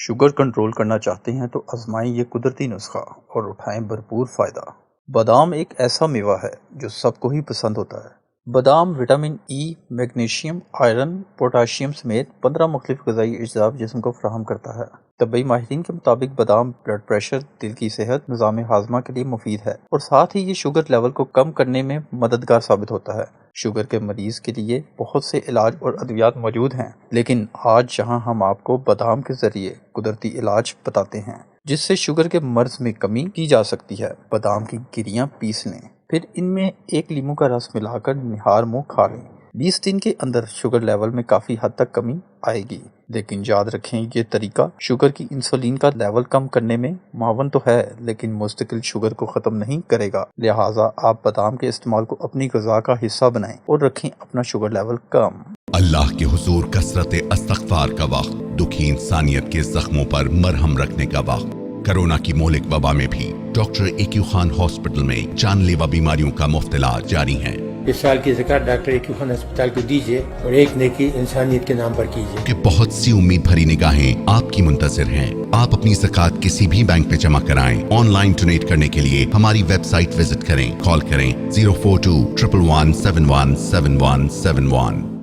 Sugar control کرنا چاہتے ہیں تو آزمائیں یہ قدرتی نسخہ اور اٹھائیں بھرپور فائدہ۔ بادام ایک ایسا میوہ ہے جو سب کو ہی پسند ہوتا ہے۔ بادام vitamin E, magnesium, iron, potassium سمیت 15 مختلف غذائی اجزاء جسم کو فراہم کرتا ہے۔ طبی ماہرین کے مطابق بادام بلڈ پریشر، دل کی صحت، نظام ہاضمہ کے لیے مفید ہے اور ساتھ ہی یہ شوگر لیول کو کم کرنے میں مددگار ثابت ہوتا ہے۔ شوگر کے مریض کے لیے بہت سے علاج اور ادویات موجود ہیں، لیکن آج جہاں ہم آپ کو بادام کے ذریعے قدرتی علاج بتاتے ہیں جس سے شوگر کے مرض میں کمی کی جا سکتی ہے۔ بادام کی گریاں پیس لیں، پھر ان میں 1 لیموں کا رس ملا کر نہار منہ کھا لیں۔ 20 دن کے اندر شوگر لیول میں کافی حد تک کمی آئے گی، لیکن یاد رکھیں یہ طریقہ شوگر کی انسولین کا لیول کم کرنے میں معاون تو ہے، لیکن مستقل شوگر کو ختم نہیں کرے گا۔ لہٰذا آپ بادام کے استعمال کو اپنی غذا کا حصہ بنائیں اور رکھیں اپنا شوگر لیول کم۔ اللہ کے حضور کثرت استغفار کا وقت، دکھی انسانیت کے زخموں پر مرہم رکھنے کا وقت۔ کرونا کی مہلک وبا میں بھی ڈاکٹر ایکیو خان ہاسپٹل میں جان لیوا بیماریوں کا مفت علاج جاری ہے۔ اس سال کی زکوٰۃ ڈاکٹر ایکیو خان ہسپتال کو دیجیے اور ایک نیکی انسانیت کے نام پر کیجیے، کہ بہت سی امید بھری نگاہیں آپ کی منتظر ہیں۔ آپ اپنی زکوٰۃ کسی بھی بینک میں جمع کرائیں۔ آن لائن ڈونیٹ کرنے کے لیے ہماری ویب سائٹ وزٹ کریں، کال کریں 04211717171